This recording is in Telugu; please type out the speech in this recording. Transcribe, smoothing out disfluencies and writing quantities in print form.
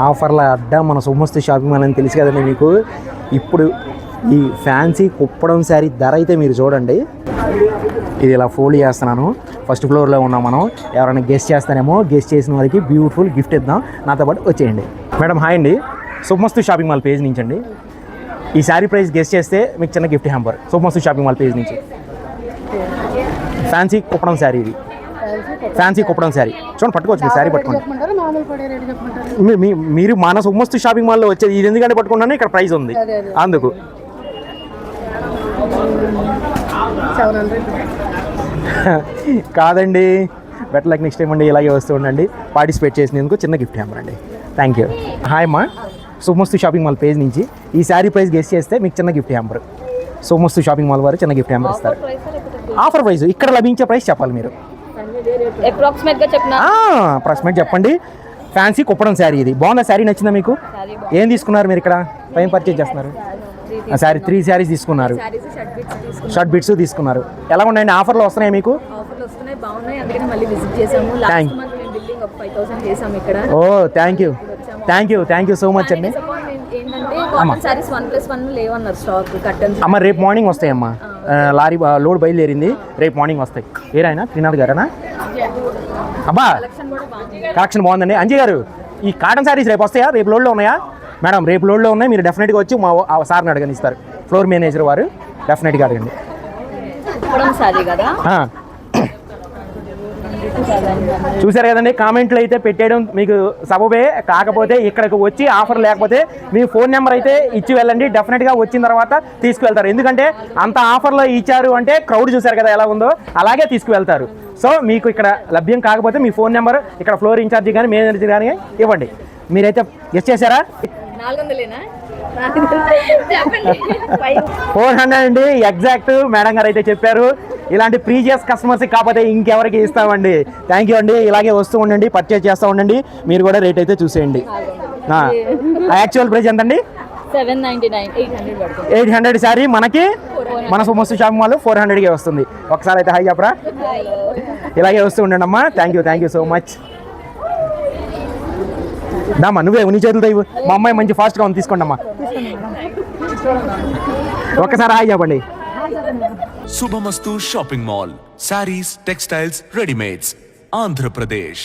ఆఫర్ల అడ్డా మన సొమ్మస్తు షాపింగ్ మాల్ అని తెలుసు కదండి మీకు. ఇప్పుడు ఈ ఫ్యాన్సీ కుప్పడం శారీ ధర అయితే మీరు చూడండి. ఇది ఇలా ఫోల్డ్ చేస్తున్నాను. ఫస్ట్ ఫ్లోర్లో ఉన్నాం మనం. ఎవరైనా గెస్ట్ చేస్తానేమో, గెస్ట్ చేసిన వారికి బ్యూటిఫుల్ గిఫ్ట్ ఇద్దాం. నాతో పాటు వచ్చేయండి. మేడం హాయ్ అండి, సొమ్మస్తు షాపింగ్ మాల్ పేజ్ నుంచి అండి. ఈ శారీ ప్రైస్ గెస్ట్ చేస్తే మీకు చిన్న గిఫ్ట్ హ్యాంపర్. సొమ్మస్తు షాపింగ్ మాల్ పేజ్ నుంచి ఫ్యాన్సీ కుప్పడం శారీ. ఇది ఫ్యాన్సీ కుప్పడం శారీ చూడండి, పట్టుకోవచ్చు. మీరు శారీ పట్టుకోండి. మీరు మన సొమ్మస్తు షాపింగ్ మాల్లో వచ్చేది ఇది ఎందుకంటే పట్టుకున్నాను, ఇక్కడ ప్రైస్ ఉంది అందుకు. కాదండి, బెటర్ లైక్ నెక్స్ట్ టైం అండి. ఇలాగే వస్తూ ఉండండి. పార్టిసిపేట్ చేసినందుకు చిన్న గిఫ్ట్ హ్యాంపర్ అండి. Thank you. హాయ్ అమ్మా, సొమ్మస్తు షాపింగ్ మాల్ పేజ్ నుంచి ఈ శారీ ప్రైస్ గెస్ట్ చేస్తే మీకు చిన్న గిఫ్ట్ హ్యాంపర్. సొమ్మస్తు షాపింగ్ మాల్ వారు చిన్న గిఫ్ట్ హ్యాంపర్ ఇస్తారు. ఆఫర్ ప్రైస్ ఇక్కడ లభించే ప్రైస్ చెప్పాలి మీరు. అప్రాక్సిమేట్ చెప్పండి. ఫ్యాన్సీ కుప్పడం శారీ. ఇది బాగుందా శారీ? నచ్చిందా మీకు? ఏం తీసుకున్నారు మీరు ఇక్కడ? టైం పర్చేజ్ చేస్తున్నారు శారీ? 3 శారీస్ తీసుకున్నారు. షర్ట్ బిట్స్ తీసుకున్నారు. ఎలా ఉన్నాయండి? ఆఫర్లు వస్తున్నాయి మీకు? ఓ thank you, thank you, thank you so much అండి. అమ్మ రేపు మార్నింగ్ వస్తాయమ్మా. లారీ లోడ్ బయలుదేరింది, రేపు మార్నింగ్ వస్తాయి. ఏరాయన త్రినాథ్ గారేనా? అబ్బా కలెక్షన్ బాగుందండి. అంజయ్ గారు, ఈ కాటన్ శారీస్ రేపు వస్తాయా? రేపు లోడ్లో ఉన్నాయా? మేడం రేపు లోడ్లో ఉన్నాయి. మీరు డెఫినెట్గా వచ్చి మా సార్ని అడగని ఇస్తారు. ఫ్లోర్ మేనేజర్ వారు డెఫినెట్గా అడగండి. చూసారు కదండి, కామెంట్లు అయితే పెట్టేయడం మీకు సబబే. కాకపోతే ఇక్కడికి వచ్చి ఆఫర్ లేకపోతే మీ ఫోన్ నెంబర్ అయితే ఇచ్చి వెళ్ళండి. డెఫినెట్గా వచ్చిన తర్వాత తీసుకువెళ్తారు. ఎందుకంటే అంత ఆఫర్లో ఇచ్చారు అంటే క్రౌడ్ చూసారు కదా ఎలా ఉందో, అలాగే తీసుకువెళ్తారు. సో మీకు ఇక్కడ లభ్యం కాకపోతే మీ ఫోన్ నెంబర్ ఇక్కడ ఫ్లోర్ ఇన్ఛార్జి కానీ మేనేజర్ కానీ ఇవ్వండి. మీరైతే గెస్ట్ చేశారా? 400 అండి ఎగ్జాక్ట్. మేడం గారు అయితే చెప్పారు. ఇలాంటి ప్రీవియస్ కస్టమర్స్ కాకపోతే ఇంకెవరికి ఇస్తామండి. థ్యాంక్ యూ అండి. ఇలాగే వస్తూ ఉండండి, పర్చేజ్ చేస్తూ ఉండండి. మీరు కూడా రేట్ అయితే చూసేయండి. యాక్చువల్ ప్రైస్ ఎంతండి? 800 శారీ మనకి మన సొమ్మస్తు షాపింగ్ మాల్ 400కే వస్తుంది. ఒకసారి అయితే హై చెప్పరా. ఇలాగే వస్తూ ఉండండి అమ్మా. Thank you so much. దామ్మా నువ్వే నీ చేతులతో ఇవ్వు. మా అమ్మాయి మంచి ఫాస్ట్గా ఉంది, తీసుకోండి అమ్మా. ఒక్కసారి హాయ్ చెప్పండి. శుభమస్తు shopping mall, saris, textiles, readymades, Andhra Pradesh.